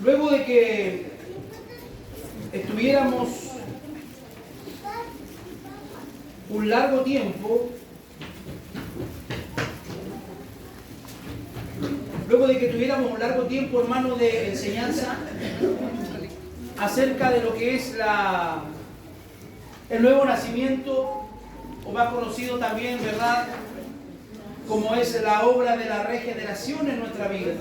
Luego de que estuviéramos un largo tiempo, hermano, de enseñanza acerca de lo que es el nuevo nacimiento, o más conocido también, ¿verdad?, como es la obra de la regeneración en nuestra vida.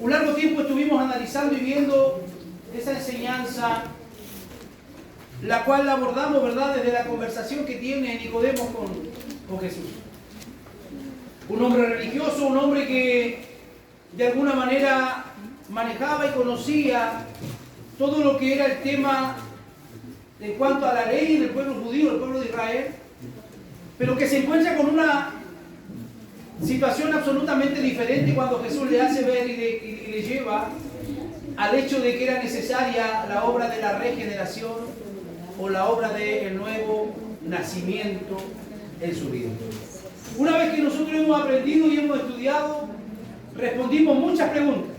Un largo tiempo estuvimos analizando y viendo esa enseñanza, la cual la abordamos, ¿verdad?, desde la conversación que tiene Nicodemo con Jesús. Un hombre religioso, un hombre que de alguna manera manejaba y conocía todo lo que era el tema en cuanto a la ley del pueblo judío, del pueblo de Israel, pero que se encuentra con una situación absolutamente diferente cuando Jesús le hace ver y le lleva al hecho de que era necesaria la obra de la regeneración o la obra del nuevo nacimiento en su vida. Una vez que nosotros hemos aprendido y hemos estudiado, respondimos muchas preguntas.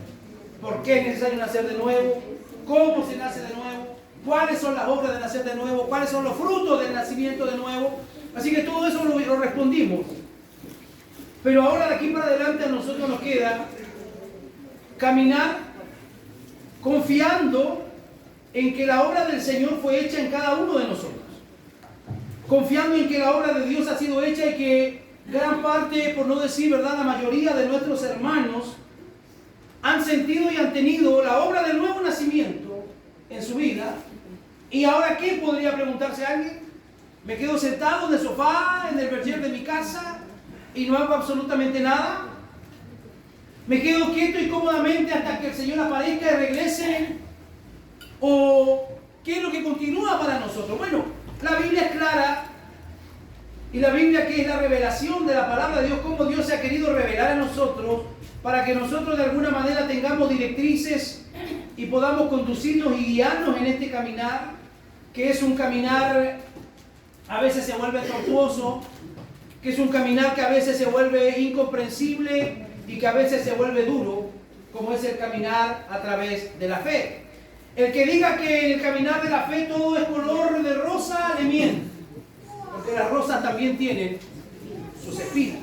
¿Por qué es necesario nacer de nuevo? ¿Cómo se nace de nuevo? ¿Cuáles son las obras de nacer de nuevo? ¿Cuáles son los frutos del nacimiento de nuevo? Así que todo eso lo respondimos. Pero ahora de aquí para adelante a nosotros nos queda caminar confiando en que la obra del Señor fue hecha en cada uno de nosotros. Confiando en que la obra de Dios ha sido hecha y que gran parte, por no decir verdad, la mayoría de nuestros hermanos han sentido y han tenido la obra del nuevo nacimiento en su vida. ¿Y ahora qué? Podría preguntarse alguien. ¿Me quedo sentado en el sofá, en el berger de mi casa y no hago absolutamente nada? ¿Me quedo quieto y cómodamente hasta que el Señor aparezca y regrese? ¿O qué es lo que continúa para nosotros? Bueno, la Biblia es clara, y la Biblia, que es la revelación de la palabra de Dios, cómo Dios se ha querido revelar a nosotros para que nosotros de alguna manera tengamos directrices y podamos conducirnos y guiarnos en este caminar, que es un caminar a veces se vuelve tortuoso, que es un caminar que a veces se vuelve incomprensible y que a veces se vuelve duro, como es el caminar a través de la fe. El que diga que en el caminar de la fe todo es color de rosa, le miente, porque las rosas también tienen sus espinas.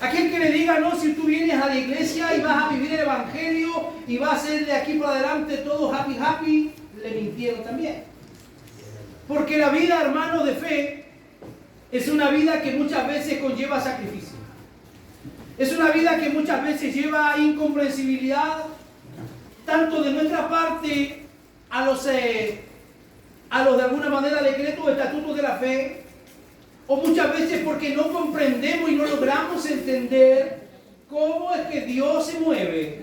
Aquel que le diga, no, si tú vienes a la iglesia y vas a vivir el evangelio y vas a ser de aquí por adelante todo happy, happy, le mintieron también. Porque la vida, hermanos, de fe es una vida que muchas veces conlleva sacrificio. Es una vida que muchas veces lleva incomprensibilidad, tanto de nuestra parte a los de alguna manera decretos o estatutos de la fe, o muchas veces porque no comprendemos y no logramos entender cómo es que Dios se mueve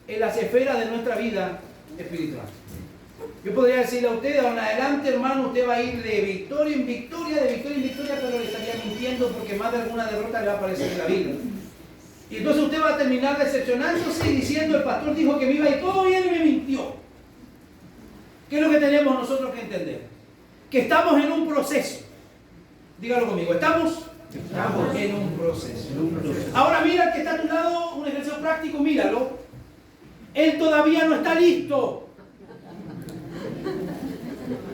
en las esferas de nuestra vida espiritual. Yo podría decirle a usted, aún adelante, hermano, usted va a ir de victoria en victoria, pero le estaría mintiendo porque más de alguna derrota le va a aparecer en la vida. Y entonces usted va a terminar decepcionándose y diciendo, el pastor dijo que me iba a ir todo bien y me mintió. ¿Qué es lo que tenemos nosotros que entender? Que estamos en un proceso. Dígalo conmigo, estamos en un proceso. Ahora mira el que está a tu lado, un ejercicio práctico, míralo. Él todavía no está listo.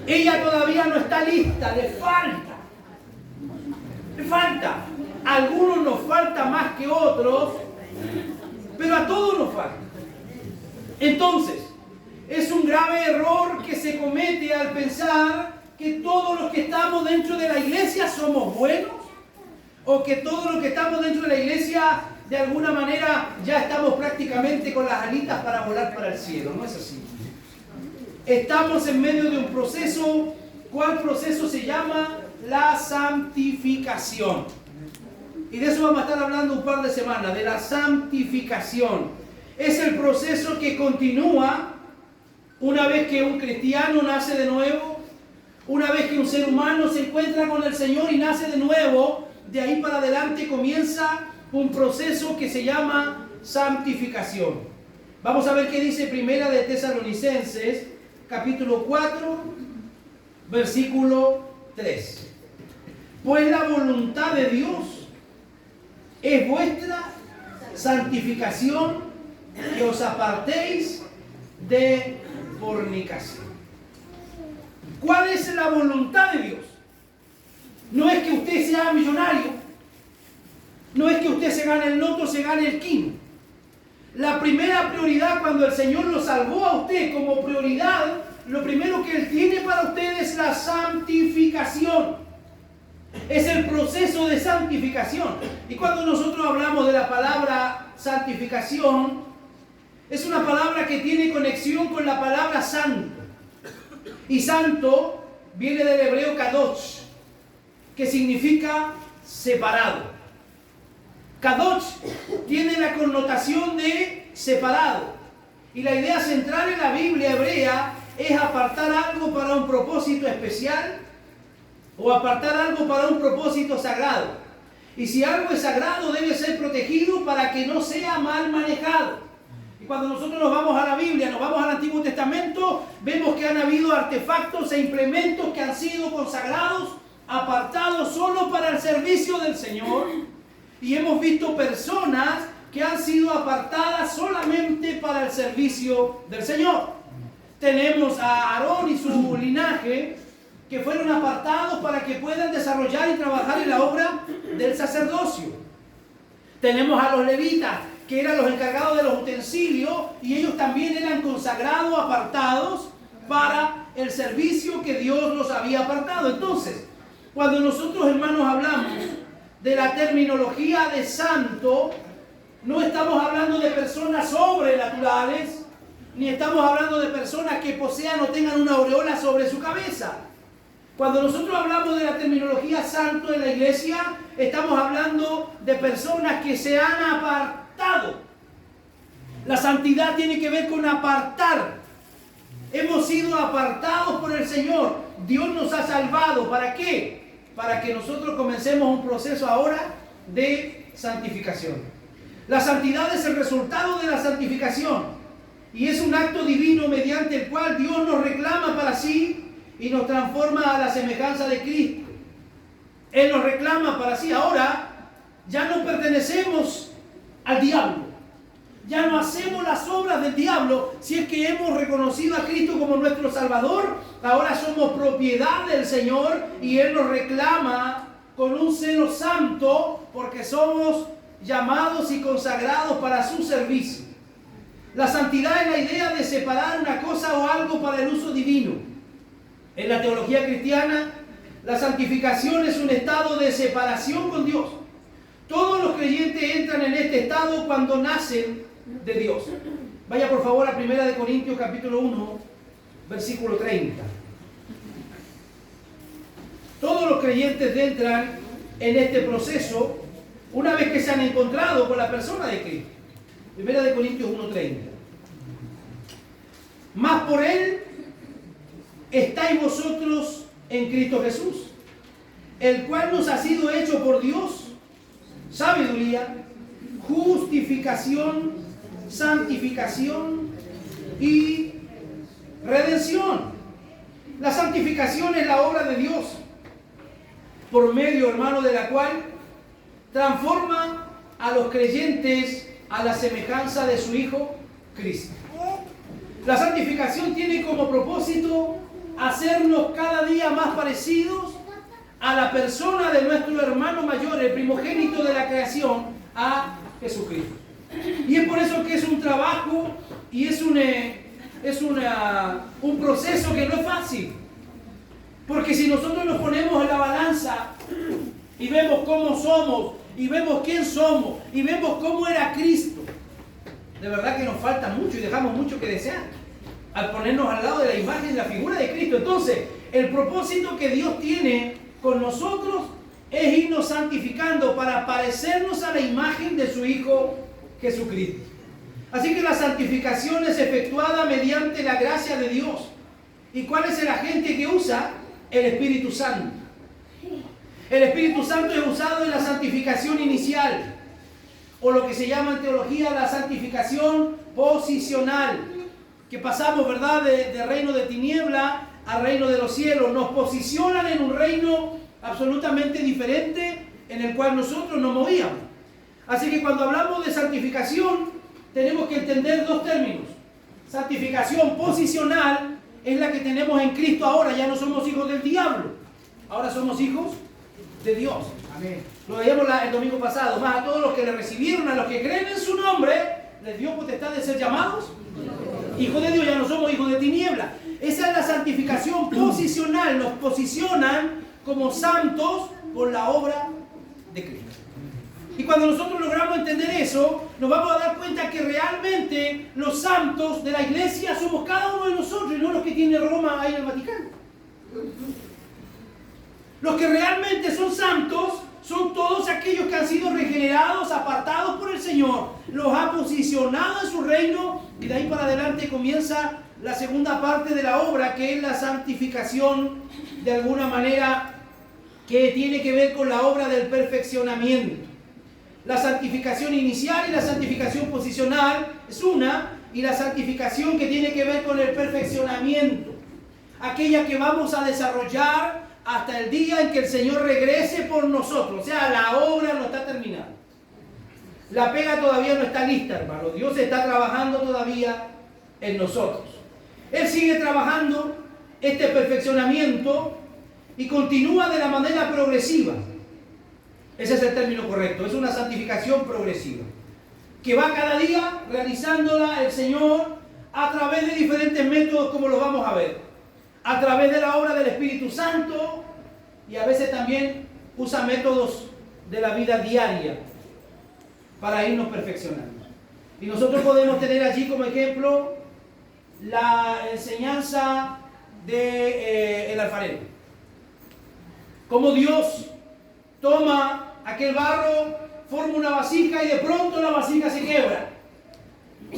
Ella todavía no está lista, le falta. Le falta. A algunos nos falta más que otros, pero a todos nos falta. Entonces, es un grave error que se comete al pensar que todos los que estamos dentro de la iglesia somos buenos, o que todos los que estamos dentro de la iglesia de alguna manera ya estamos prácticamente con las alitas para volar para el cielo. No es así. Estamos en medio de un proceso. ¿Cuál proceso se llama? La santificación. Y de eso vamos a estar hablando un par de semanas, de la santificación. Es el proceso que continúa una vez que un cristiano nace de nuevo, una vez que un ser humano se encuentra con el Señor y nace de nuevo. De ahí para adelante comienza un proceso que se llama santificación. Vamos a ver qué dice Primera de Tesalonicenses, capítulo 4, versículo 3. Pues la voluntad de Dios es vuestra santificación que os apartéis de fornicación. ¿Cuál es la voluntad de Dios? No es que usted sea millonario, no es que usted se gane el loto, se gane el quino. La primera prioridad cuando el Señor lo salvó a usted como prioridad, lo primero que Él tiene para usted es la santificación. Es el proceso de santificación. Y cuando nosotros hablamos de la palabra santificación, es una palabra que tiene conexión con la palabra santo. Y santo viene del hebreo kadosh, que significa separado. Kadosh tiene la connotación de separado. Y la idea central en la Biblia hebrea es apartar algo para un propósito especial o apartar algo para un propósito sagrado. Y si algo es sagrado, debe ser protegido para que no sea mal manejado. Y cuando nosotros nos vamos a la Biblia, nos vamos al Antiguo Testamento, vemos que han habido artefactos e implementos que han sido consagrados, apartados solo para el servicio del Señor. Y hemos visto personas que han sido apartadas solamente para el servicio del Señor. Tenemos a Aarón y su linaje que fueron apartados para que puedan desarrollar y trabajar en la obra del sacerdocio. Tenemos a los levitas, que eran los encargados de los utensilios, y ellos también eran consagrados, apartados para el servicio que Dios los había apartado. Entonces, cuando nosotros, hermanos, hablamos de la terminología de santo, no estamos hablando de personas sobrenaturales, ni estamos hablando de personas que posean o tengan una aureola sobre su cabeza. Cuando nosotros hablamos de la terminología santo en la iglesia, estamos hablando de personas que se han apartado. La santidad tiene que ver con apartar. Hemos sido apartados por el Señor. Dios nos ha salvado. ¿Para qué? Para que nosotros comencemos un proceso ahora de santificación. La santidad es el resultado de la santificación. Y es un acto divino mediante el cual Dios nos reclama para sí y nos transforma a la semejanza de Cristo. Él nos reclama para sí. Ahora ya no pertenecemos al diablo. Ya no hacemos las obras del diablo. Si es que hemos reconocido a Cristo como nuestro Salvador, ahora somos propiedad del Señor y Él nos reclama con un celo santo porque somos llamados y consagrados para su servicio. La santidad es la idea de separar una cosa o algo para el uso divino. En la teología cristiana, la santificación es un estado de separación con Dios. Todos los creyentes entran en este estado cuando nacen de Dios. Vaya por favor a 1 Corintios capítulo 1, versículo 30. Todos los creyentes entran en este proceso una vez que se han encontrado con la persona de Cristo. 1 Corintios 1:30. Mas por Él estáis vosotros en Cristo Jesús, el cual nos ha sido hecho por Dios sabiduría, justificación, santificación y redención. La santificación es la obra de Dios, por medio, hermano, de la cual transforma a los creyentes a la semejanza de su Hijo Cristo. La santificación tiene como propósito hacernos cada día más parecidos a la persona de nuestro hermano mayor, el primogénito de la creación, a Jesucristo. Y es por eso que es un trabajo y es un proceso que no es fácil. Porque si nosotros nos ponemos en la balanza y vemos cómo somos, y vemos quién somos, y vemos cómo era Cristo, de verdad que nos falta mucho y dejamos mucho que desear al ponernos al lado de la imagen y la figura de Cristo. Entonces, el propósito que Dios tiene con nosotros es irnos santificando para parecernos a la imagen de su Hijo Jesucristo. Así que la santificación es efectuada mediante la gracia de Dios. ¿Y cuál es el agente que usa? El Espíritu Santo. El Espíritu Santo es usado en la santificación inicial, o lo que se llama en teología la santificación posicional, que pasamos, ¿verdad?, de reino de tiniebla al reino de los cielos. Nos posicionan en un reino absolutamente diferente en el cual nosotros nos movíamos. Así que cuando hablamos de santificación, tenemos que entender dos términos. Santificación posicional es la que tenemos en Cristo ahora. Ya no somos hijos del diablo, ahora somos hijos de Dios. Amén. Lo veíamos el domingo pasado. Más a todos los que le recibieron, a los que creen en su nombre, les dio potestad de ser llamados hijos de Dios. Ya no somos hijos de tiniebla. Esa es la santificación posicional. Nos posicionan como santos por la obra de Cristo. Y cuando nosotros logramos entender eso, nos vamos a dar cuenta que realmente los santos de la iglesia somos cada uno de nosotros y no los que tiene Roma ahí en el Vaticano. Los que realmente son santos son todos aquellos que han sido regenerados, apartados por el Señor. Los ha posicionado en su reino y de ahí para adelante comienza la segunda parte de la obra, que es la santificación, de alguna manera, que tiene que ver con la obra del perfeccionamiento. La santificación inicial y la santificación posicional es una, y la santificación que tiene que ver con el perfeccionamiento, aquella que vamos a desarrollar hasta el día en que el Señor regrese por nosotros. O sea, la obra no está terminada. La pega todavía no está lista, hermano. Dios está trabajando todavía en nosotros. Él sigue trabajando este perfeccionamiento y continúa de la manera progresiva. Ese es el término correcto. Es una santificación progresiva, que va cada día realizándola el Señor a través de diferentes métodos, como los vamos a ver. A través de la obra del Espíritu Santo, y a veces también usa métodos de la vida diaria para irnos perfeccionando. Y nosotros podemos tener allí como ejemplo la enseñanza del alfarero. Cómo Dios toma aquel barro, forma una vasija y de pronto la vasija se quiebra.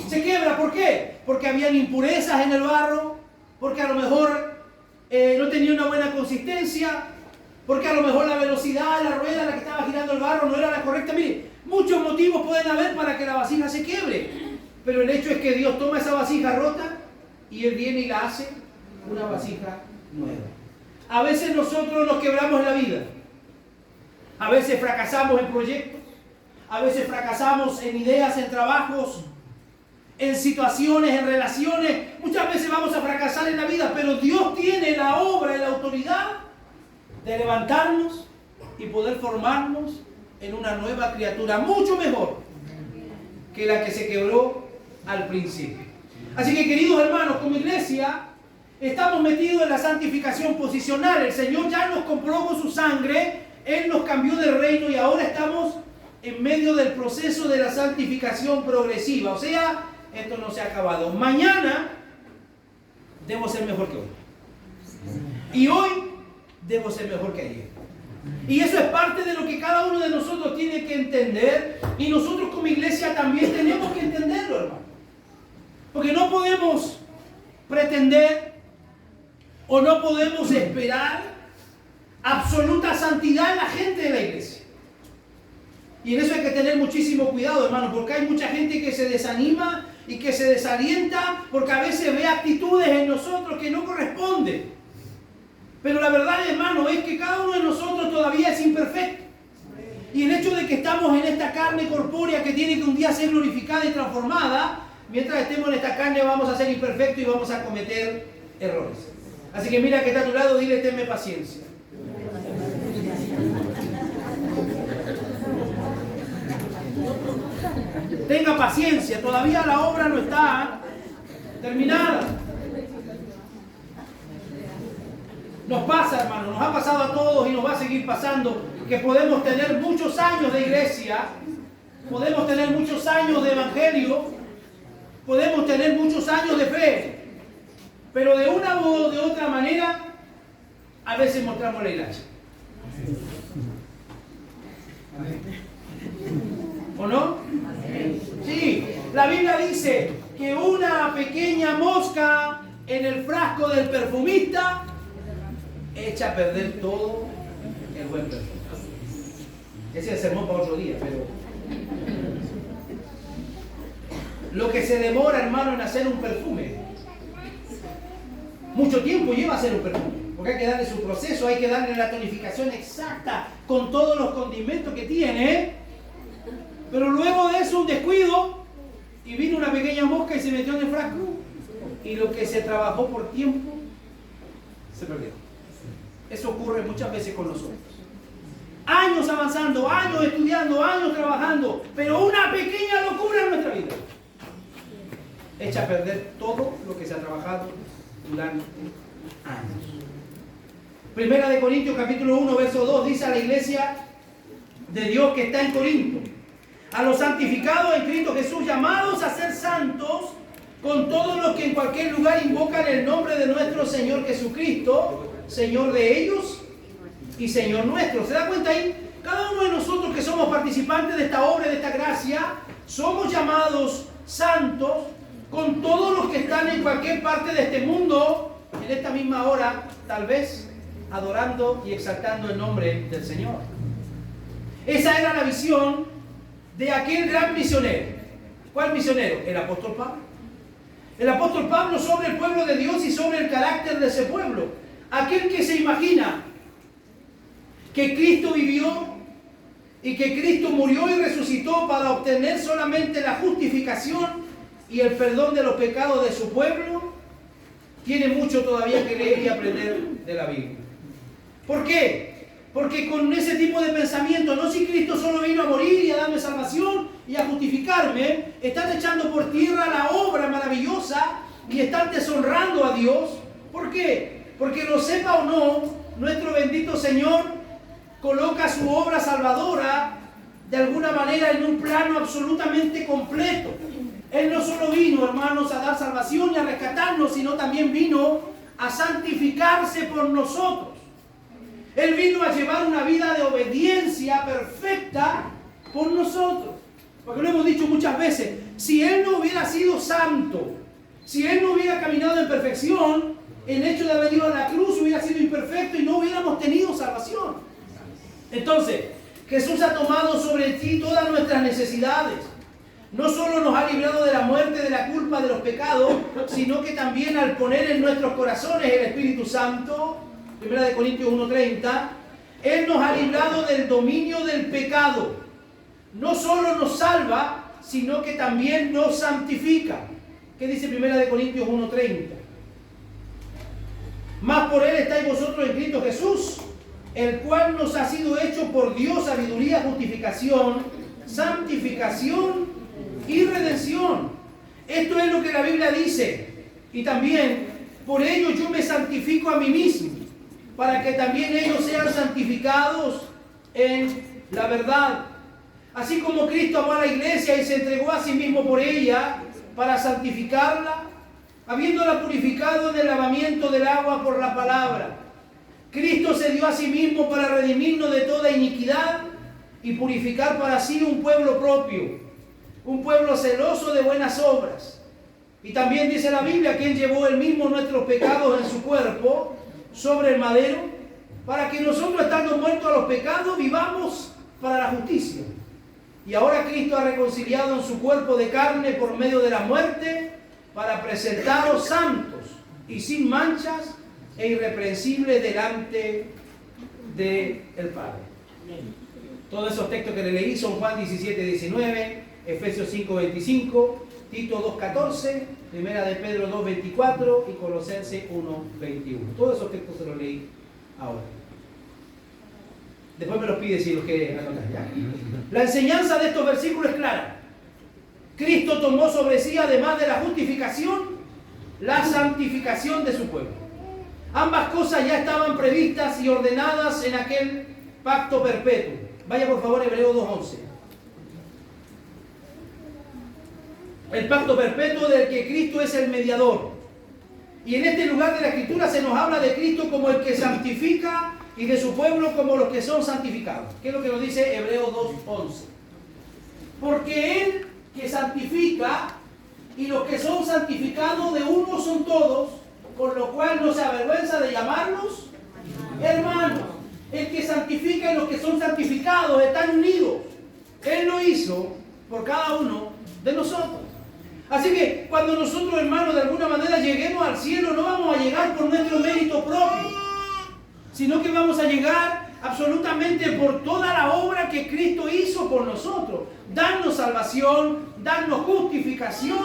Se quiebra, ¿por qué? Porque habían impurezas en el barro, porque a lo mejor no tenía una buena consistencia, porque a lo mejor la velocidad, la rueda en la que estaba girando el barro no era la correcta. Mire, muchos motivos pueden haber para que la vasija se quiebre, pero el hecho es que Dios toma esa vasija rota y Él viene y la hace una vasija nueva. A veces nosotros nos quebramos en la vida. A veces fracasamos en proyectos, a veces fracasamos en ideas, en trabajos, en situaciones, en relaciones. Muchas veces vamos a fracasar en la vida, pero Dios tiene la obra y la autoridad de levantarnos y poder formarnos en una nueva criatura, mucho mejor que la que se quebró al principio. Así que, queridos hermanos, como iglesia, estamos metidos en la santificación posicional. El Señor ya nos compró con su sangre. Él nos cambió de reino y ahora estamos en medio del proceso de la santificación progresiva. O sea, esto no se ha acabado. Mañana debo ser mejor que hoy. Y hoy debo ser mejor que ayer. Y eso es parte de lo que cada uno de nosotros tiene que entender. Y nosotros como iglesia también tenemos que entenderlo, hermano. Porque no podemos pretender o no podemos esperar absoluta santidad en la gente de la iglesia. Y en eso hay que tener muchísimo cuidado, hermano, porque hay mucha gente que se desanima y que se desalienta porque a veces ve actitudes en nosotros que no corresponden. Pero la verdad, hermano, es que cada uno de nosotros todavía es imperfecto. Y el hecho de que estamos en esta carne corpórea que tiene que un día ser glorificada y transformada, mientras estemos en esta carne vamos a ser imperfectos y vamos a cometer errores. Así que mira que está a tu lado, dile: tenme paciencia. Tenga paciencia, todavía la obra no está terminada. Nos pasa, hermano, nos ha pasado a todos y nos va a seguir pasando, que podemos tener muchos años de iglesia, podemos tener muchos años de evangelio, podemos tener muchos años de fe, pero de una o de otra manera, a veces mostramos la hilacha. ¿O no? Sí, la Biblia dice que una pequeña mosca en el frasco del perfumista echa a perder todo el buen perfume. Ese es el sermón para otro día, pero lo que se demora, hermano, en hacer un perfume, mucho tiempo lleva a hacer un perfume, porque hay que darle su proceso, hay que darle la tonificación exacta con todos los condimentos que tiene. Pero luego de eso, un descuido y vino una pequeña mosca y se metió en el frasco, y lo que se trabajó por tiempo se perdió. Eso ocurre muchas veces con nosotros. Años avanzando, años estudiando, años trabajando, pero una pequeña locura en nuestra vida echa a perder todo lo que se ha trabajado durante años. Primera de Corintios capítulo 1 verso 2 dice a la iglesia de Dios que está en Corinto: a los santificados en Cristo Jesús, llamados a ser santos, con todos los que en cualquier lugar invocan el nombre de nuestro Señor Jesucristo, Señor de ellos y Señor nuestro. ¿Se da cuenta ahí? Cada uno de nosotros que somos participantes de esta obra, de esta gracia, somos llamados santos, con todos los que están en cualquier parte de este mundo, en esta misma hora, tal vez, adorando y exaltando el nombre del Señor. Esa era la visión de aquel gran misionero. ¿Cuál misionero? El apóstol Pablo. El apóstol Pablo sobre el pueblo de Dios y sobre el carácter de ese pueblo. Aquel que se imagina que Cristo vivió y que Cristo murió y resucitó para obtener solamente la justificación y el perdón de los pecados de su pueblo, tiene mucho todavía que leer y aprender de la Biblia. ¿Por qué? Porque con ese tipo de pensamiento, no si Cristo solo vino a morir y a darme salvación y a justificarme, están echando por tierra la obra maravillosa y están deshonrando a Dios. ¿Por qué? Porque lo sepa o no, nuestro bendito Señor coloca su obra salvadora de alguna manera en un plano absolutamente completo. Él no solo vino, hermanos, a dar salvación y a rescatarnos, sino también vino a santificarse por nosotros. Él vino a llevar una vida de obediencia perfecta por nosotros. Porque lo hemos dicho muchas veces, si Él no hubiera sido santo, si Él no hubiera caminado en perfección, el hecho de haber ido a la cruz hubiera sido imperfecto y no hubiéramos tenido salvación. Entonces, Jesús ha tomado sobre ti todas nuestras necesidades. No solo nos ha librado de la muerte, de la culpa, de los pecados, sino que también al poner en nuestros corazones el Espíritu Santo, 1 Corintios 1:30, Él nos ha librado del dominio del pecado. No solo nos salva, sino que también nos santifica. ¿Qué dice 1 Corintios 1:30? Mas por Él estáis vosotros en Cristo Jesús, el cual nos ha sido hecho por Dios sabiduría, justificación, santificación y redención. Esto es lo que la Biblia dice. Y también, por ello yo me santifico a mí mismo, para que también ellos sean santificados en la verdad. Así como Cristo amó a la iglesia y se entregó a sí mismo por ella, para santificarla, habiéndola purificado en el lavamiento del agua por la palabra. Cristo se dio a sí mismo para redimirnos de toda iniquidad y purificar para sí un pueblo propio, un pueblo celoso de buenas obras. Y también dice la Biblia que Él llevó Él mismo nuestros pecados en su cuerpo sobre el madero, para que nosotros, estando muertos a los pecados, vivamos para la justicia. Y ahora Cristo ha reconciliado en su cuerpo de carne por medio de la muerte, para presentaros santos y sin manchas e irreprensibles delante del Padre. Todos esos textos que le leí son Juan 17:19, Efesios 5:25, Tito 2:14, Primera de Pedro 2:24 y Colosenses 1:21. Todos esos textos se los leí ahora. Después me los pide si los quiere anotar, ¿ya? La enseñanza de estos versículos es clara. Cristo tomó sobre sí, además de la justificación, la santificación de su pueblo. Ambas cosas ya estaban previstas y ordenadas en aquel pacto perpetuo. Vaya por favor, Hebreos 2:11. El pacto perpetuo del que Cristo es el mediador. Y en este lugar de la Escritura se nos habla de Cristo como el que santifica y de su pueblo como los que son santificados. ¿Qué es lo que nos dice Hebreos 2:11? Porque Él que santifica y los que son santificados de uno son todos, por lo cual no se avergüenza de llamarlos hermanos. El que santifica y los que son santificados están unidos. Él lo hizo por cada uno de nosotros. Así que cuando nosotros, hermanos, de alguna manera lleguemos al cielo, no vamos a llegar por nuestro mérito propio, sino que vamos a llegar absolutamente por toda la obra que Cristo hizo por nosotros. Darnos salvación, darnos justificación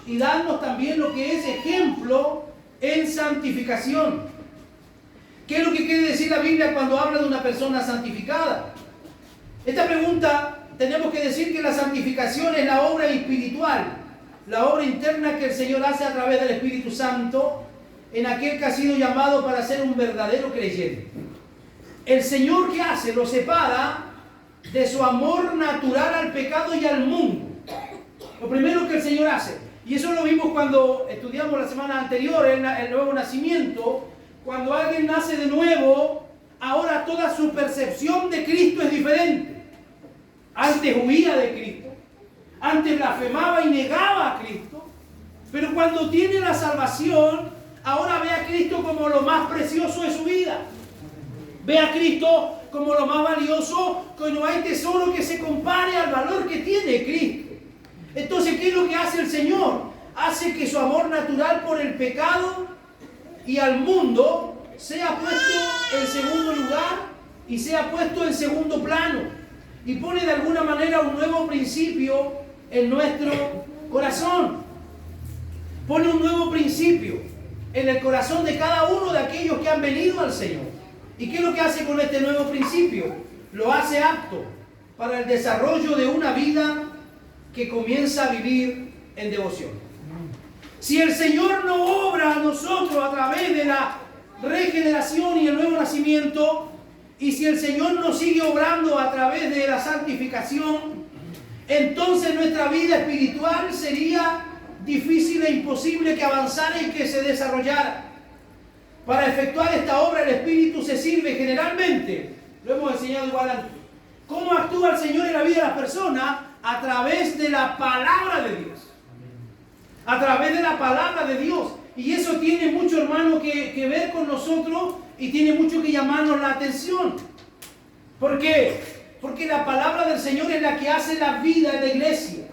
y darnos también lo que es ejemplo en santificación. ¿Qué es lo que quiere decir la Biblia cuando habla de una persona santificada? Esta pregunta tenemos que decir que la santificación es la obra espiritual, la obra interna que el Señor hace a través del Espíritu Santo en aquel que ha sido llamado para ser un verdadero creyente. El Señor, ¿qué hace? Lo separa de su amor natural al pecado y al mundo. Lo primero que el Señor hace, y eso lo vimos cuando estudiamos la semana anterior, el nuevo nacimiento. Cuando alguien nace de nuevo, ahora toda su percepción de Cristo es diferente. Antes huía de Cristo, antes blasfemaba y negaba a Cristo, pero cuando tiene la salvación, ahora ve a Cristo como lo más precioso de su vida. Ve a Cristo como lo más valioso, que no hay tesoro que se compare al valor que tiene Cristo. Entonces, ¿qué es lo que hace el Señor? Hace que su amor natural por el pecado y al mundo sea puesto en segundo lugar y sea puesto en segundo plano. Y pone de alguna manera un nuevo principio en nuestro corazón. Pone un nuevo principio en el corazón de cada uno de aquellos que han venido al Señor. ¿Y qué es lo que hace con este nuevo principio? Lo hace apto para el desarrollo de una vida que comienza a vivir en devoción. Si el Señor no obra a nosotros a través de la regeneración y el nuevo nacimiento, y si el Señor no sigue obrando a través de la santificación, entonces nuestra vida espiritual sería difícil e imposible que avanzara y que se desarrollara. Para efectuar esta obra, el Espíritu se sirve generalmente, lo hemos enseñado igual antes, cómo actúa el Señor en la vida de las personas a través de la palabra de Dios. A través de la palabra de Dios. Y eso tiene mucho, hermano, que ver con nosotros y tiene mucho que llamarnos la atención. ¿Por qué? Porque la palabra del Señor es la que hace la vida en la iglesia.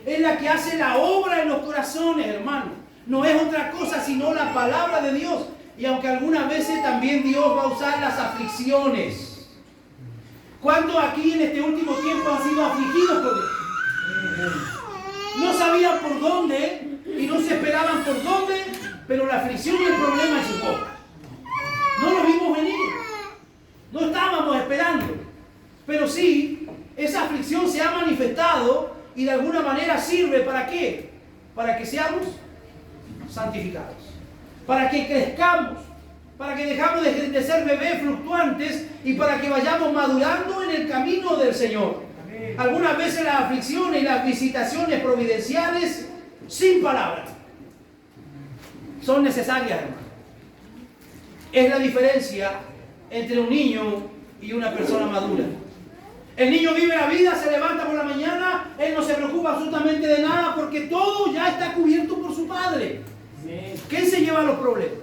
Es la que hace la obra en los corazones, hermano. No es otra cosa sino la palabra de Dios. Y aunque algunas veces también Dios va a usar las aflicciones. ¿Cuántos aquí en este último tiempo han sido afligidos por Dios? No sabían por dónde y no se esperaban por dónde, pero la aflicción y el problema llegó. No lo vimos venir. No estábamos esperando. Pero sí, esa aflicción se ha manifestado y de alguna manera sirve ¿para qué? Para que seamos santificados. Para que crezcamos. Para que dejamos de ser bebés fluctuantes y para que vayamos madurando en el camino del Señor. Algunas veces las aflicciones y las visitaciones providenciales sin palabras son necesarias, hermano. Es la diferencia entre un niño y una persona madura. El niño vive la vida, se levanta por la mañana, él no se preocupa absolutamente de nada porque todo ya está cubierto por su padre. ¿Quién se lleva los problemas?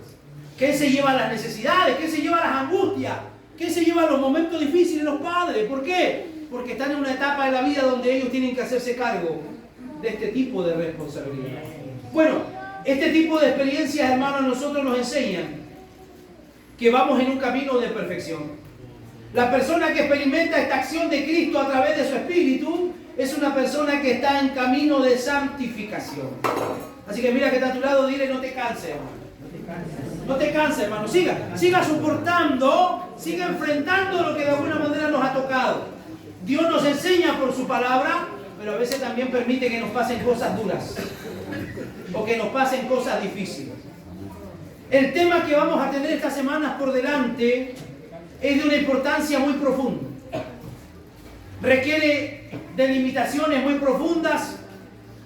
¿Quién se lleva las necesidades? ¿Quién se lleva las angustias? ¿Quién se lleva los momentos difíciles? Los padres. ¿Por qué? Porque están en una etapa de la vida donde ellos tienen que hacerse cargo de este tipo de responsabilidad. Bueno, este tipo de experiencias, hermanos, a nosotros nos enseñan que vamos en un camino de perfección. La persona que experimenta esta acción de Cristo a través de su Espíritu es una persona que está en camino de santificación. Así que mira que está a tu lado, dile: no te canses, hermano. No te canses, hermano. Siga soportando, siga enfrentando lo que de alguna manera nos ha tocado. Dios nos enseña por su palabra, pero a veces también permite que nos pasen cosas duras o que nos pasen cosas difíciles. El tema que vamos a tener estas semanas por delante es de una importancia muy profunda. Requiere de limitaciones muy profundas,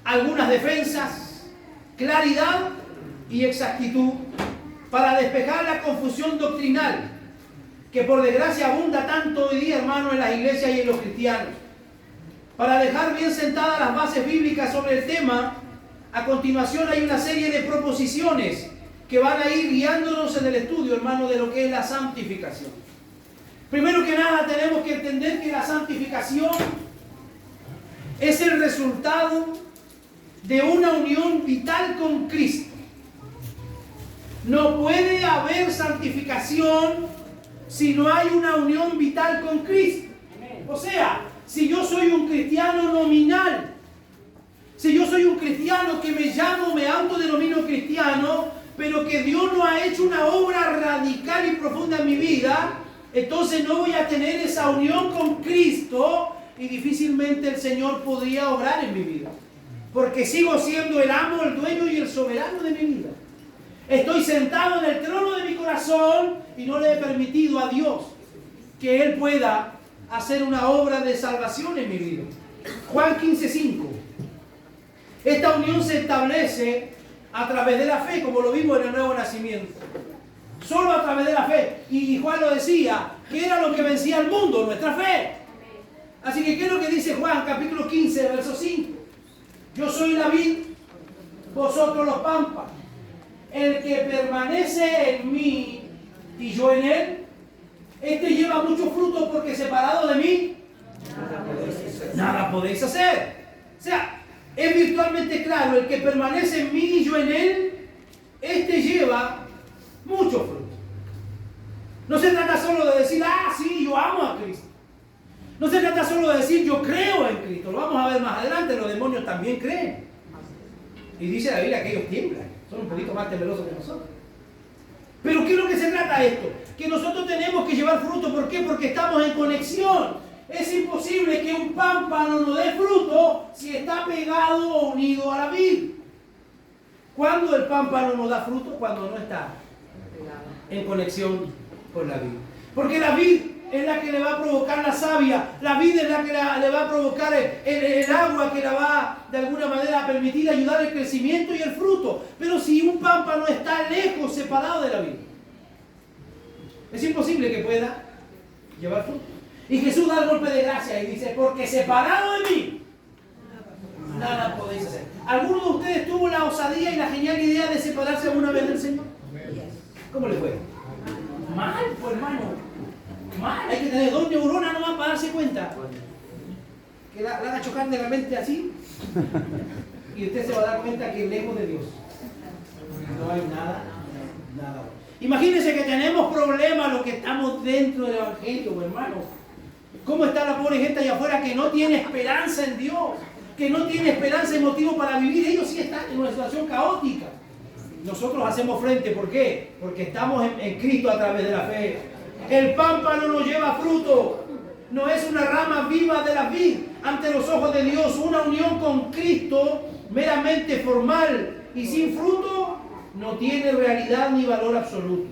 algunas defensas, claridad y exactitud para despejar la confusión doctrinal que por desgracia abunda tanto hoy día, hermano, en las iglesias y en los cristianos. Para dejar bien sentadas las bases bíblicas sobre el tema, a continuación hay una serie de proposiciones que van a ir guiándonos en el estudio, hermano, de lo que es la santificación. Primero que nada tenemos que entender que la santificación es el resultado de una unión vital con Cristo. No puede haber santificación si no hay una unión vital con Cristo. O sea, si yo soy un cristiano nominal, si yo soy un cristiano que me autodenomino cristiano, pero que Dios no ha hecho una obra radical y profunda en mi vida, entonces no voy a tener esa unión con Cristo y difícilmente el Señor podría obrar en mi vida. Porque sigo siendo el amo, el dueño y el soberano de mi vida. Estoy sentado en el trono de mi corazón y no le he permitido a Dios que Él pueda hacer una obra de salvación en mi vida. Juan 15:5. Esta unión se establece a través de la fe, como lo vimos en el nuevo nacimiento. Solo a través de la fe. Y Juan lo decía, que era lo que vencía al mundo, nuestra fe. Así que, ¿qué es lo que dice Juan, capítulo 15, verso 5? Yo soy la vid, vosotros los pámpanos. El que permanece en mí y yo en él, este lleva mucho fruto, porque separado de mí, nada podéis hacer. O sea, es virtualmente claro, el que permanece en mí y yo en él, este lleva mucho fruto. No se trata solo de decir, sí, yo amo a Cristo. No se trata solo de decir, yo creo en Cristo. Lo vamos a ver más adelante, los demonios también creen. Y dice la Biblia que ellos tiemblan, son un poquito más temerosos que nosotros. Pero ¿qué es lo que se trata esto? Que nosotros tenemos que llevar fruto. ¿Por qué? Porque estamos en conexión. Es imposible que un pámpano no dé fruto si está pegado o unido a la vid. ¿Cuándo el pámpano no da fruto? Cuando no está en conexión con la vid. Porque la vid es la que le va a provocar la savia. La vid es la que le va a provocar el agua que la va de alguna manera a permitir ayudar el crecimiento y el fruto. Pero si un pámpano está lejos, separado de la vid, es imposible que pueda llevar fruto. Y Jesús da el golpe de gracia y dice, porque separado de mí, nada podéis hacer. ¿Alguno de ustedes tuvo la osadía y la genial idea de separarse alguna vez del Señor? ¿Cómo le fue? Mal, pues hermano. Mal. Hay que tener 2 neuronas nomás para darse cuenta. Que la haga chocar de la mente así. Y usted se va a dar cuenta que lejos de Dios no hay nada. Imagínense que tenemos problemas los que estamos dentro del Evangelio, hermano. ¿Cómo está la pobre gente allá afuera que no tiene esperanza en Dios? Que no tiene esperanza y motivo para vivir. Ellos sí están en una situación caótica. Nosotros hacemos frente. ¿Por qué? Porque estamos en Cristo a través de la fe. El pámpano no lleva fruto. No es una rama viva de la vid ante los ojos de Dios. Una unión con Cristo meramente formal y sin fruto no tiene realidad ni valor absoluto.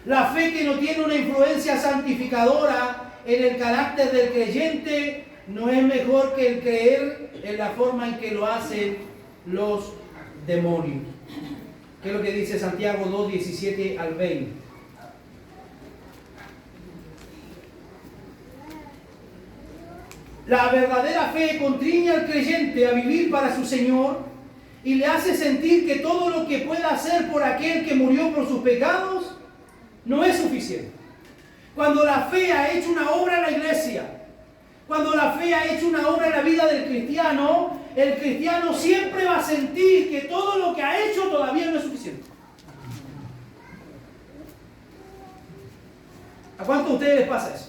La fe que no tiene una influencia santificadora en el carácter del creyente no es mejor que el creer en la forma en que lo hacen los demonios. ¿Qué es lo que dice Santiago 2, 17 al 20? La verdadera fe contriñe al creyente a vivir para su Señor y le hace sentir que todo lo que pueda hacer por aquel que murió por sus pecados no es suficiente. Cuando la fe ha hecho una obra en la iglesia, cuando la fe ha hecho una obra en la vida del cristiano, el cristiano siempre va a sentir que todo lo que ha hecho todavía no es suficiente. ¿A cuántos de ustedes les pasa eso?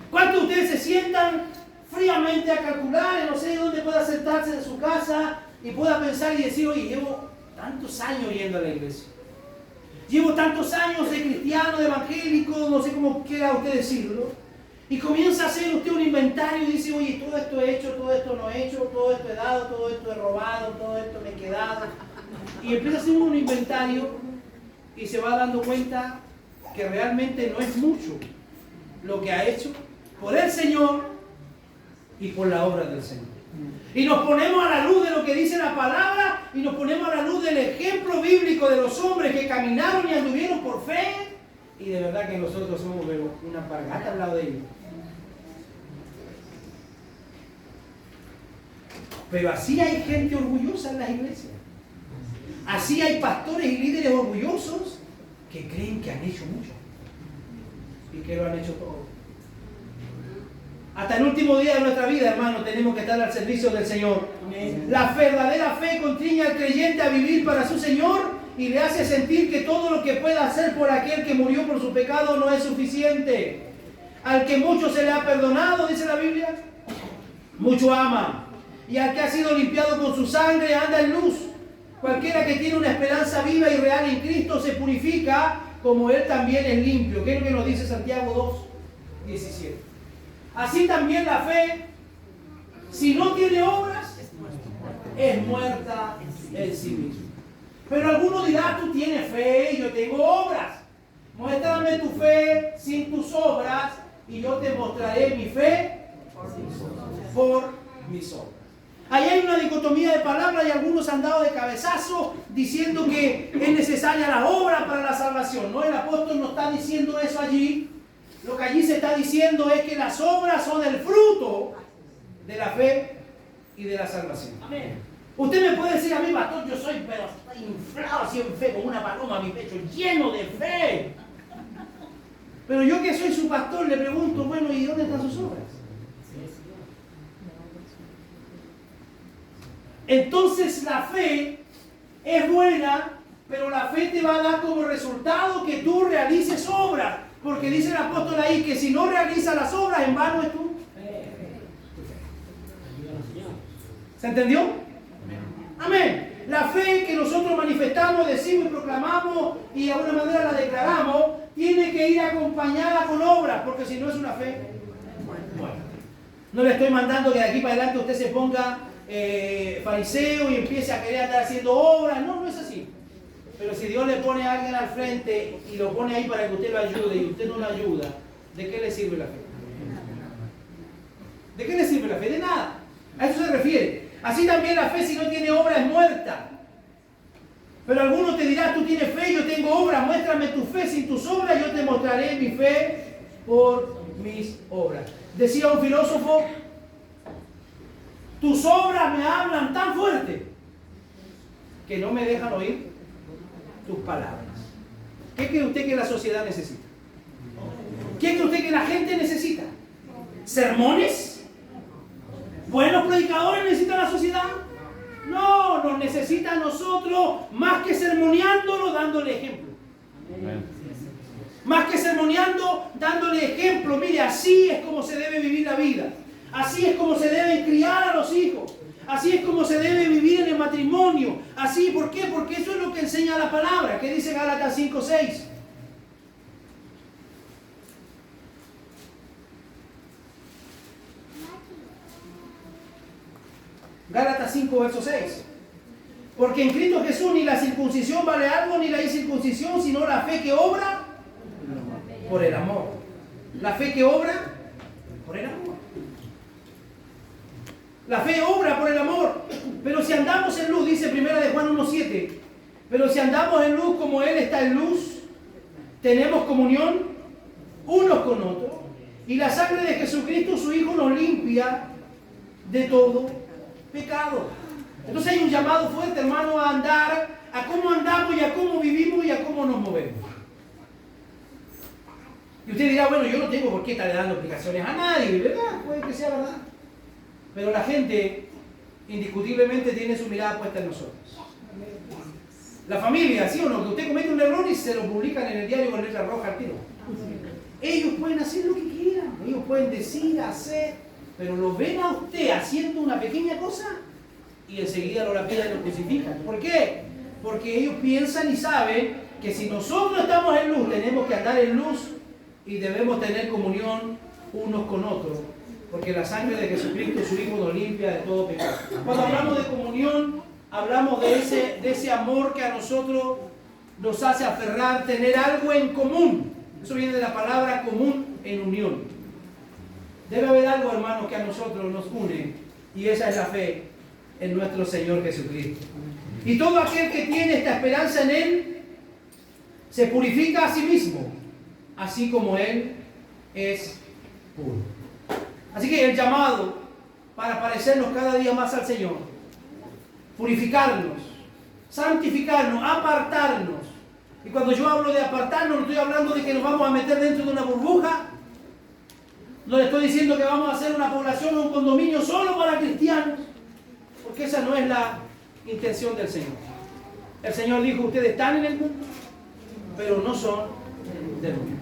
¿Cuántos de ustedes se sientan fríamente a calcular, no sé dónde pueda sentarse en su casa y pueda pensar y decir, oye, llevo tantos años yendo a la iglesia? Llevo tantos años de cristiano, de evangélico, no sé cómo quiera usted decirlo. Y comienza a hacer usted un inventario y dice, oye, todo esto he hecho, todo esto no he hecho, todo esto he dado, todo esto he robado, todo esto me he quedado. Y empieza a hacer un inventario y se va dando cuenta que realmente no es mucho lo que ha hecho por el Señor y por la obra del Señor. Y nos ponemos a la luz de lo que dice la palabra y nos ponemos a la luz del ejemplo bíblico de los hombres que caminaron y anduvieron por fe, y de verdad que nosotros somos una pargata al lado de ellos. Pero así hay gente orgullosa en las iglesias. Así hay pastores y líderes orgullosos que creen que han hecho mucho y que lo han hecho todo. Hasta el último día de nuestra vida, hermano, tenemos que estar al servicio del Señor. Amén. La verdadera fe contriñe al creyente a vivir para su Señor y le hace sentir que todo lo que pueda hacer por aquel que murió por su pecado no es suficiente. Al que mucho se le ha perdonado, dice la Biblia, mucho ama. Y al que ha sido limpiado con su sangre anda en luz. Cualquiera que tiene una esperanza viva y real en Cristo se purifica como Él también es limpio. ¿Qué es lo que nos dice Santiago 2:17? Así también la fe, si no tiene obras, es muerta en sí misma. Pero alguno dirá, tú tienes fe y yo tengo obras. Muéstrame tu fe sin tus obras y yo te mostraré mi fe por mis obras. Ahí hay una dicotomía de palabras y algunos han dado de cabezazo diciendo que es necesaria la obra para la salvación. No, el apóstol no está diciendo eso allí. Lo que allí se está diciendo es que las obras son el fruto de la fe y de la salvación. Amén. Usted me puede decir a mí, pastor, yo soy pero estoy inflado así en fe, como una paloma, mi pecho lleno de fe. Pero yo que soy su pastor le pregunto, bueno, ¿y dónde están sus obras? Entonces la fe es buena, pero la fe te va a dar como resultado que tú realices obras. Porque dice el apóstol ahí que si no realiza las obras, en vano es tu fe. ¿Se entendió? Amén. La fe que nosotros manifestamos, decimos y proclamamos y de alguna manera la declaramos, tiene que ir acompañada con obras, porque si no es una fe buena. No le estoy mandando que de aquí para adelante usted se ponga fariseo y empiece a querer andar haciendo obras. No, no es así. Pero si Dios le pone a alguien al frente y lo pone ahí para que usted lo ayude y usted no lo ayuda, ¿de qué le sirve la fe? ¿De qué le sirve la fe? De nada. A eso se refiere. Así también la fe, si no tiene obra, es muerta. Pero algunos te dirán, tú tienes fe, yo tengo obras, muéstrame tu fe sin tus obras, yo te mostraré mi fe por mis obras. Decía un filósofo, tus obras me hablan tan fuerte que no me dejan oír tus palabras. ¿Qué cree usted que la sociedad necesita? ¿Qué cree usted que la gente necesita? ¿Sermones? ¿Buenos predicadores necesita la sociedad? No, nos necesita a nosotros más que sermoneándolo, dándole ejemplo. Más que sermoneando, dándole ejemplo. Mire, así es como se debe vivir la vida. Así es como se debe criar a los hijos. Así es como se debe vivir en el matrimonio. Así, ¿por qué? Porque eso es lo que enseña la palabra. ¿Qué dice Gálatas 5:6? Gálatas 5, verso 6. Porque en Cristo Jesús ni la circuncisión vale algo, ni la incircuncisión, sino la fe que obra por el amor. La fe que obra por el amor. La fe obra por el amor. Pero si andamos en luz, dice 1 de Juan 1:7, pero si andamos en luz como Él está en luz, tenemos comunión unos con otros. Y la sangre de Jesucristo, su Hijo, nos limpia de todo pecado. Entonces hay un llamado fuerte, hermano, a andar, a cómo andamos y a cómo vivimos y a cómo nos movemos. Y usted dirá, bueno, yo no tengo por qué estar dando explicaciones a nadie, ¿verdad? Puede que sea verdad. Pero la gente indiscutiblemente tiene su mirada puesta en nosotros. La familia, ¿sí o no? Que usted comete un error y se lo publican en el diario con letra roja al tiro. Ellos pueden hacer lo que quieran, ellos pueden decir, hacer, pero lo ven a usted haciendo una pequeña cosa y enseguida lo lapidan y lo crucifican. ¿Por qué? Porque ellos piensan y saben que si nosotros estamos en luz, tenemos que andar en luz y debemos tener comunión unos con otros. Porque la sangre de Jesucristo, su Hijo, nos limpia de todo pecado. Cuando hablamos de comunión, hablamos de ese amor que a nosotros nos hace aferrar, tener algo en común. Eso viene de la palabra común en unión. Debe haber algo, hermanos, que a nosotros nos une. Y esa es la fe en nuestro Señor Jesucristo. Y todo aquel que tiene esta esperanza en Él, se purifica a sí mismo, así como Él es puro. Así que el llamado para parecernos cada día más al Señor, purificarnos, santificarnos, apartarnos. Y cuando yo hablo de apartarnos, no estoy hablando de que nos vamos a meter dentro de una burbuja. No le estoy diciendo que vamos a hacer una población o un condominio solo para cristianos, porque esa no es la intención del Señor. El Señor dijo, ustedes están en el mundo, pero no son del mundo.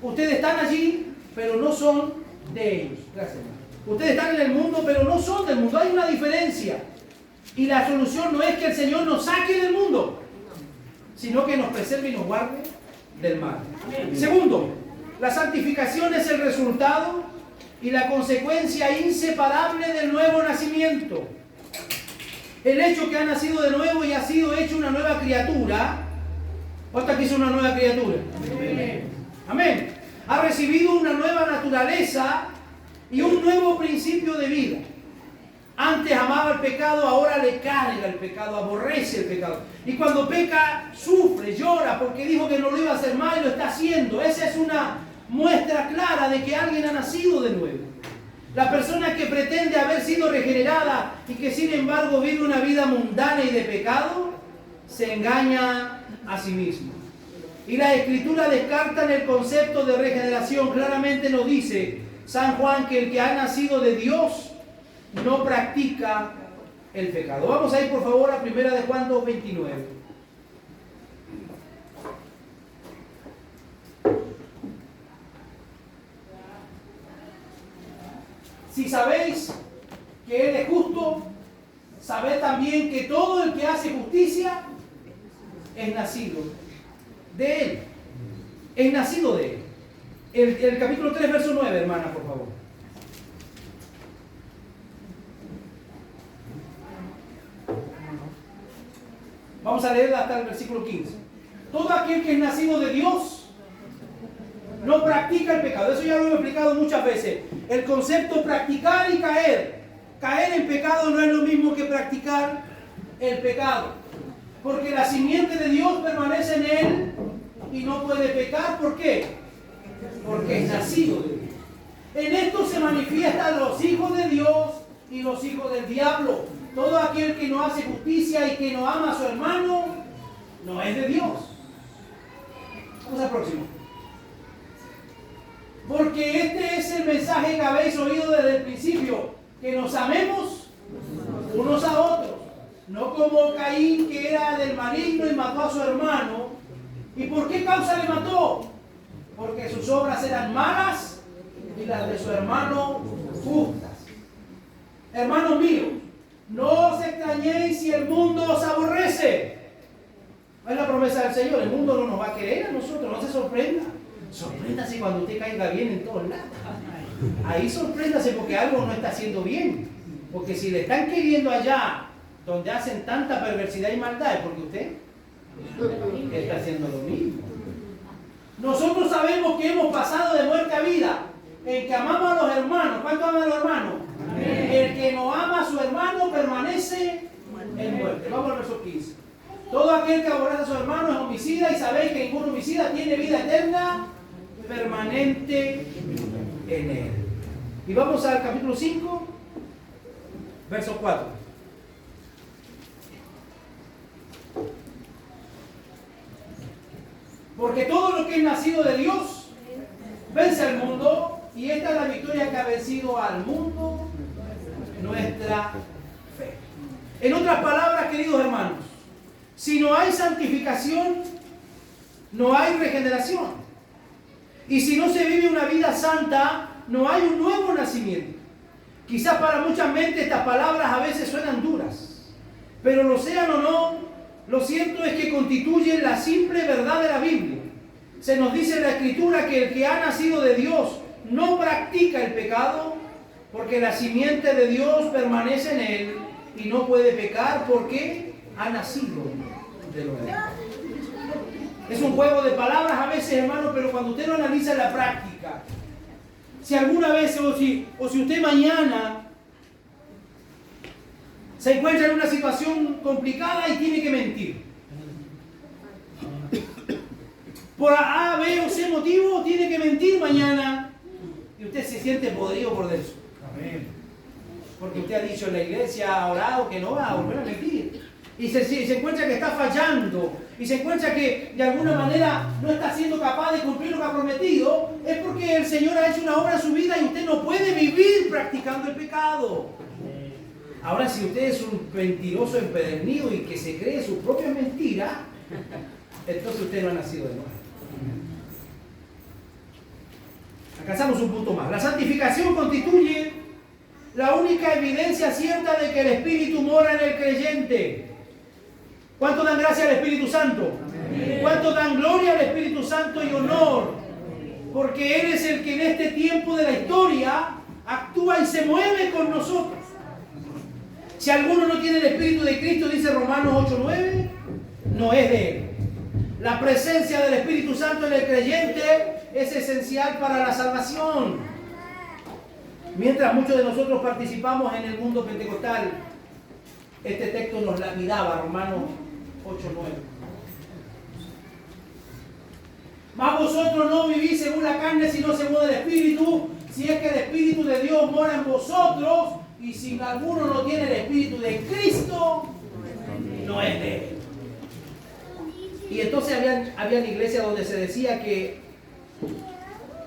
Ustedes están allí, pero no son de ellos. Gracias, hermano. Ustedes están en el mundo, pero no son del mundo. Hay una diferencia. Y la solución no es que el Señor nos saque del mundo, sino que nos preserve y nos guarde del mal. Segundo, la santificación es el resultado y la consecuencia inseparable del nuevo nacimiento. El hecho que ha nacido de nuevo y ha sido hecho una nueva criatura. ¿Cuántas que hizo una nueva criatura? Amén. Amén. Ha recibido una nueva naturaleza y un nuevo principio de vida. Antes amaba el pecado, ahora le carga el pecado, aborrece el pecado. Y cuando peca, sufre, llora, porque dijo que no lo iba a hacer más y lo está haciendo. Esa es una muestra clara de que alguien ha nacido de nuevo. La persona que pretende haber sido regenerada y que sin embargo vive una vida mundana y de pecado, se engaña a sí mismo. Y la Escritura descarta el concepto de regeneración. Claramente nos dice San Juan que el que ha nacido de Dios no practica el pecado. Vamos a ir por favor a 1 de Juan 2:29. Si sabéis que Él es justo, sabed también que todo el que hace justicia es nacido de Él. Es nacido de Él. El capítulo 3, verso 9, hermana, por favor. Vamos a leer hasta el versículo 15. Todo aquel que es nacido de Dios no practica el pecado. Eso ya lo he explicado muchas veces. El concepto practicar y caer. Caer en pecado no es lo mismo que practicar el pecado. Porque la simiente de Dios permanece en él y no puede pecar. ¿Por qué? Porque es nacido de Dios. En esto se manifiestan los hijos de Dios y los hijos del diablo. Todo aquel que no hace justicia y que no ama a su hermano, no es de Dios. Vamos al próximo. Porque este es el mensaje que habéis oído desde el principio, que nos amemos unos a otros. No como Caín, que era del maligno y mató a su hermano. ¿Y por qué causa le mató? Porque sus obras eran malas y las de su hermano justas. Hermanos míos, no os extrañéis si el mundo os aborrece. Es la promesa del Señor. El mundo no nos va a querer a nosotros. No se sorprenda. Sorpréndase cuando usted caiga bien en todos lados. Ahí sorpréndase porque algo no está haciendo bien. Porque si le están queriendo allá donde hacen tanta perversidad y maldad, es porque usted está haciendo lo mismo. Nosotros sabemos que hemos pasado de muerte a vida, en que amamos a los hermanos. ¿Cuánto aman a los hermanos? Amén. El que no ama a su hermano permanece en muerte. Vamos al verso 15. Todo aquel que aborrece a su hermano es homicida, y sabéis que ningún homicida tiene vida eterna permanente en él. Y vamos al capítulo 5, verso 4. Porque todo lo que es nacido de Dios vence al mundo, y esta es la victoria que ha vencido al mundo, nuestra fe. En otras palabras, queridos hermanos, si no hay santificación, no hay regeneración. Y si no se vive una vida santa, no hay un nuevo nacimiento. Quizás para muchas mentes estas palabras a veces suenan duras, pero lo sean o no, lo cierto es que constituyen la simple verdad de la Biblia. Se nos dice en la Escritura que el que ha nacido de Dios no practica el pecado, porque la simiente de Dios permanece en él y no puede pecar porque ha nacido de lo de Dios. Es un juego de palabras a veces, hermano, pero cuando usted lo analiza en la práctica, si alguna vez o si usted mañana se encuentra en una situación complicada y tiene que mentir, por A, B o C motivo tiene que mentir mañana, y usted se siente podrido por dentro. Amén. Porque usted ha dicho en la iglesia, ha orado, que no va a volver a mentir. Y se encuentra que está fallando, y se encuentra que de alguna manera no está siendo capaz de cumplir lo que ha prometido, es porque el Señor ha hecho una obra en su vida y usted no puede vivir practicando el pecado. Ahora, si usted es un mentiroso empedernido y que se cree su propia mentira, entonces usted no ha nacido de nuevo. Alcanzamos un punto más. La santificación constituye la única evidencia cierta de que el Espíritu mora en el creyente. ¿Cuánto dan gracia al Espíritu Santo? ¿Cuánto dan gloria al Espíritu Santo y honor? Porque Él es el que en este tiempo de la historia actúa y se mueve con nosotros. Si alguno no tiene el Espíritu de Cristo, dice Romanos 8:9, no es de Él. La presencia del Espíritu Santo en el creyente es esencial para la salvación. Mientras muchos de nosotros participamos en el mundo pentecostal, este texto nos lapidaba, Romanos 8:9. Mas vosotros no vivís según la carne, sino según el Espíritu, si es que el Espíritu de Dios mora en vosotros, y si alguno no tiene el Espíritu de Cristo, no es de Él. Y entonces habían iglesias donde se decía que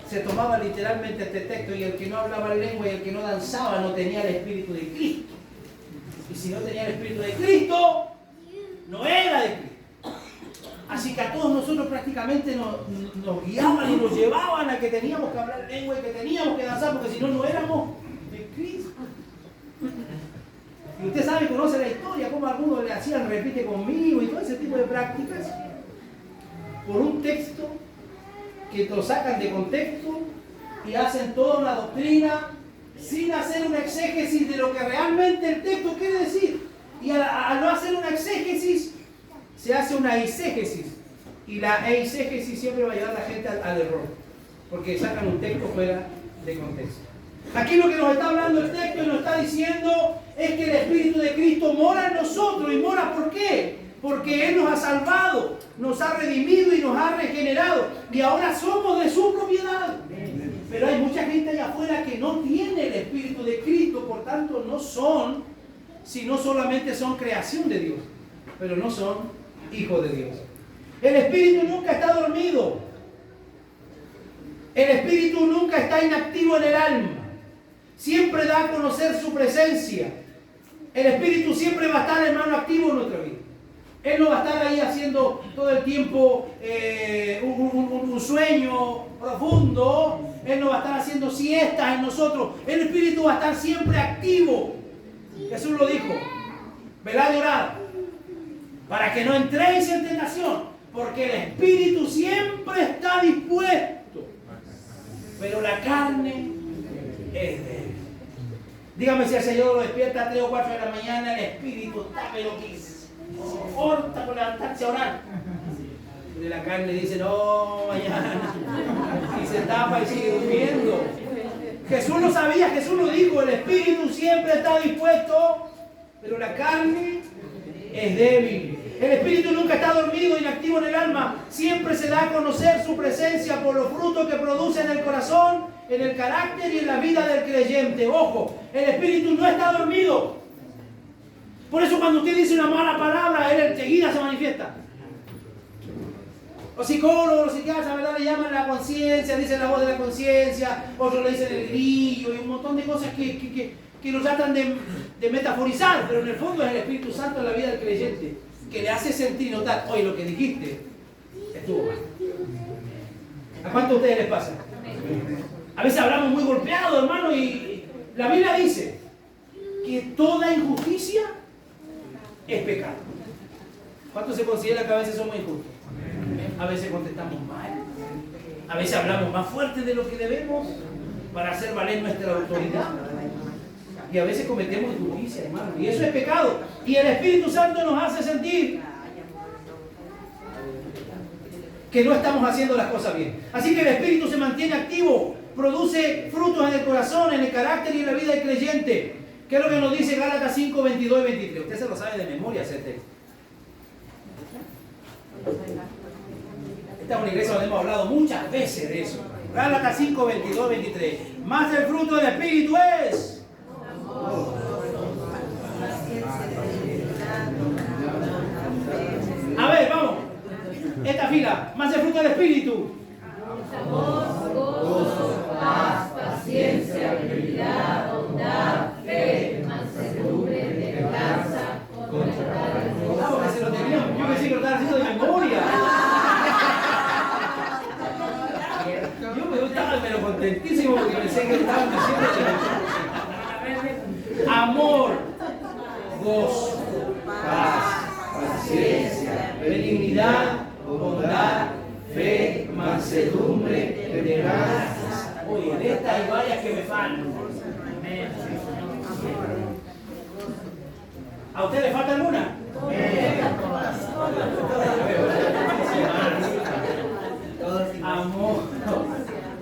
se tomaba literalmente este texto, y el que no hablaba lengua y el que no danzaba no tenía el Espíritu de Cristo. Y si no tenía el Espíritu de Cristo, no era de Cristo. Así que a todos nosotros prácticamente nos guiaban y nos llevaban a que teníamos que hablar lengua y que teníamos que danzar, porque si no, no éramos de Cristo. Y usted sabe, conoce la historia, cómo algunos le hacían repite conmigo y todo ese tipo de prácticas, por un texto que lo sacan de contexto y hacen toda una doctrina sin hacer una exégesis de lo que realmente el texto quiere decir. Y al no hacer una exégesis, se hace una eisegesis. Y la eisegesis siempre va a llevar a la gente al error, porque sacan un texto fuera de contexto. Aquí lo que nos está hablando el texto y nos está diciendo es que el Espíritu de Cristo mora en nosotros. ¿Y mora por qué? Porque Él nos ha salvado, nos ha redimido y nos ha regenerado. Y ahora somos de su propiedad. Pero hay mucha gente allá afuera que no tiene el Espíritu de Cristo, por tanto no son, sino solamente son creación de Dios, pero no son hijos de Dios. El Espíritu nunca está dormido. El Espíritu nunca está inactivo en el alma. Siempre da a conocer su presencia. El Espíritu siempre va a estar, hermano, activo en nuestra vida. Él no va a estar ahí haciendo todo el tiempo un sueño profundo. Él no va a estar haciendo siestas en nosotros. El Espíritu va a estar siempre activo. Jesús lo dijo: velad y orad, para que no entréis en tentación, porque el Espíritu siempre está dispuesto, pero la carne es débil. Dígame si el Señor lo despierta a 3 o 4 de la mañana, el Espíritu está pero que se corta por levantarse a orar. De la carne dice: no, mañana. Y se tapa y sigue durmiendo. Jesús lo sabía, Jesús lo dijo: el Espíritu siempre está dispuesto, pero la carne es débil. El Espíritu nunca está dormido, inactivo en el alma. Siempre se da a conocer su presencia por los frutos que produce en el corazón, en el carácter y en la vida del creyente. Ojo, el Espíritu no está dormido. Por eso cuando usted dice una mala palabra, Él enseguida se manifiesta. Los psicólogos, los psiquiatras, ¿verdad?, le llaman la conciencia, dicen la voz de la conciencia, otros le dicen el grillo y un montón de cosas que lo tratan de metaforizar, pero en el fondo es el Espíritu Santo en la vida del creyente, que le hace sentir y notar: oye, lo que dijiste estuvo mal. ¿A cuántos de ustedes les pasa? A veces hablamos muy golpeados, hermano, y la Biblia dice que toda injusticia es pecado. ¿Cuántos se considera que a veces somos injustos? A veces contestamos mal, a veces hablamos más fuerte de lo que debemos para hacer valer nuestra autoridad, y a veces cometemos injusticia, hermano, y eso es pecado. Y el Espíritu Santo nos hace sentir que no estamos haciendo las cosas bien. Así que el Espíritu se mantiene activo, produce frutos en el corazón, en el carácter y en la vida del creyente. ¿Qué es lo que nos dice Gálatas 5, 22 y 23? Usted se lo sabe de memoria ese texto. Esta es una iglesia donde hemos hablado muchas veces de eso. Gálatas 5, 22, 23. Más el fruto del Espíritu es amor. A ver, vamos. Esta fila. Más el fruto del Espíritu: amor, gozo, paz, paciencia, benignidad, bondad, fe, mansedumbre, benignidad, bondad, fe, mansedumbre, templanza. Oye, de estas hay varias que me faltan. ¿A usted le falta alguna? Amor,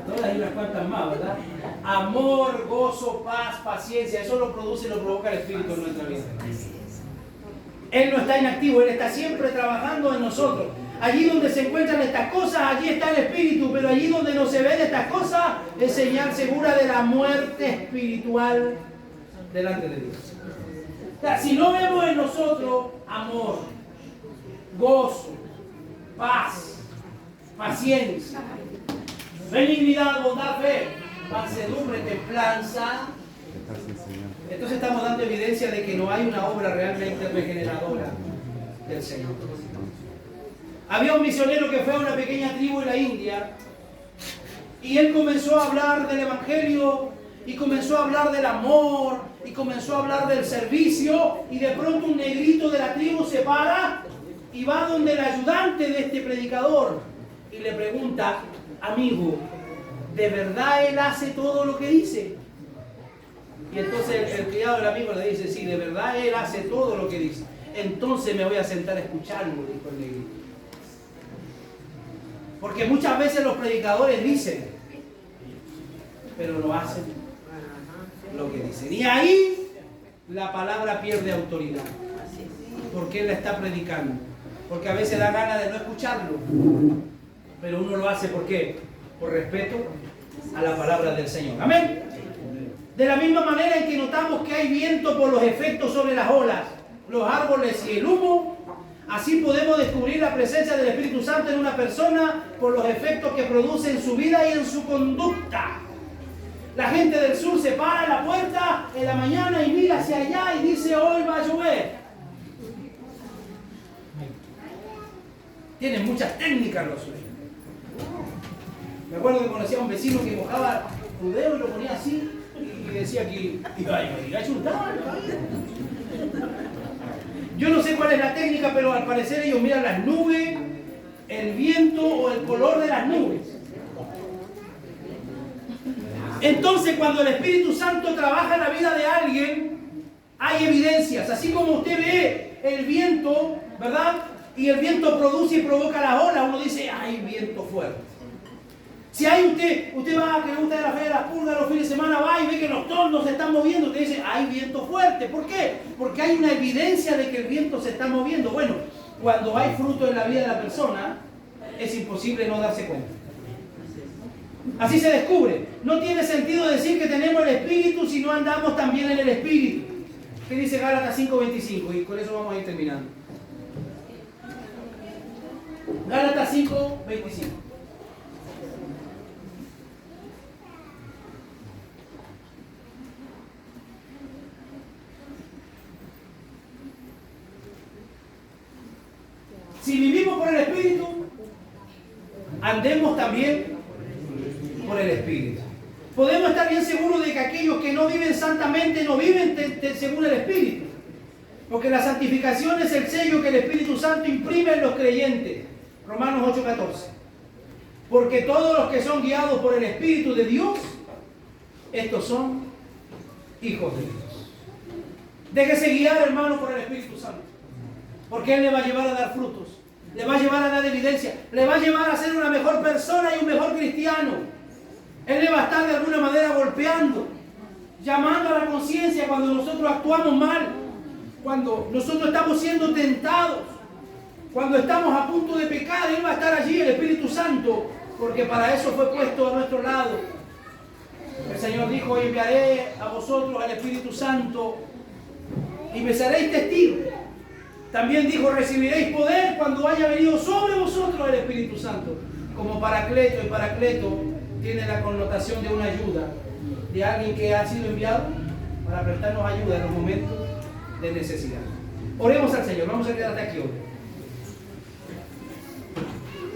todas hay unas cuantas más, ¿verdad? Amor, gozo, paz, paciencia, eso lo produce y lo provoca el Espíritu en nuestra vida. Él no está inactivo, Él está siempre trabajando en nosotros. Allí donde se encuentran estas cosas, allí está el Espíritu, pero allí donde no se ven estas cosas, es señal segura de la muerte espiritual delante de Dios. O sea, si no vemos en nosotros amor, gozo, paz, paciencia, benignidad, bondad, fe, mansedumbre, templanza, entonces estamos dando evidencia de que no hay una obra realmente regeneradora del Señor. Había un misionero que fue a una pequeña tribu en la India y él comenzó a hablar del Evangelio y comenzó a hablar del amor y comenzó a hablar del servicio, y de pronto un negrito de la tribu se para y va donde el ayudante de este predicador y le pregunta: amigo, ¿de verdad él hace todo lo que dice? Y entonces el criado del amigo le dice: sí, de verdad él hace todo lo que dice. Entonces me voy a sentar a escucharlo, dijo el negrito. Porque muchas veces los predicadores dicen, pero no hacen lo que dicen. Y ahí la palabra pierde autoridad. Porque él la está predicando. Porque a veces da ganas de no escucharlo. Pero uno lo hace, ¿por qué? Por respeto a la palabra del Señor. Amén. De la misma manera en que notamos que hay viento por los efectos sobre las olas, los árboles y el humo, así podemos descubrir la presencia del Espíritu Santo en una persona por los efectos que produce en su vida y en su conducta. La gente del sur se para en la puerta en la mañana y mira hacia allá y dice: hoy va a llover. Tienen muchas técnicas los suyos. Me acuerdo que conocía a un vecino que mojaba un dedo y lo ponía así y decía que iba a chutar. Yo no sé cuál es la técnica, pero al parecer ellos miran las nubes, el viento o el color de las nubes. Entonces, cuando el Espíritu Santo trabaja en la vida de alguien, hay evidencias. Así como usted ve el viento, ¿verdad? Y el viento produce y provoca las olas, uno dice: hay viento fuerte. Si hay usted va, que le gusta la fe de las pulgas los fines de semana, va y ve que los tornos se están moviendo, usted dice: hay viento fuerte. ¿Por qué? Porque hay una evidencia de que el viento se está moviendo. Bueno, cuando hay fruto en la vida de la persona, es imposible no darse cuenta. Así se descubre. No tiene sentido decir que tenemos el Espíritu si no andamos también en el Espíritu. ¿Qué dice Gálatas 5:25? Y con eso vamos a ir terminando. Gálatas 5:25. Si vivimos por el Espíritu, andemos también por el Espíritu. Podemos estar bien seguros de que aquellos que no viven santamente no viven según el Espíritu. Porque la santificación es el sello que el Espíritu Santo imprime en los creyentes. Romanos 8:14. Porque todos los que son guiados por el Espíritu de Dios, estos son hijos de Dios. Déjese guiar, hermano, por el Espíritu Santo. Porque Él le va a llevar a dar frutos, le va a llevar a dar evidencia, le va a llevar a ser una mejor persona y un mejor cristiano. Él le va a estar de alguna manera golpeando, llamando a la conciencia cuando nosotros actuamos mal, cuando nosotros estamos siendo tentados, cuando estamos a punto de pecar. Él va a estar allí, el Espíritu Santo, porque para eso fue puesto a nuestro lado. El Señor dijo: hoy enviaré a vosotros al Espíritu Santo y me seréis testigos. También dijo: recibiréis poder cuando haya venido sobre vosotros el Espíritu Santo. Como Paracleto, y Paracleto tiene la connotación de una ayuda, de alguien que ha sido enviado para prestarnos ayuda en los momentos de necesidad. Oremos al Señor, vamos a quedar hasta aquí hoy.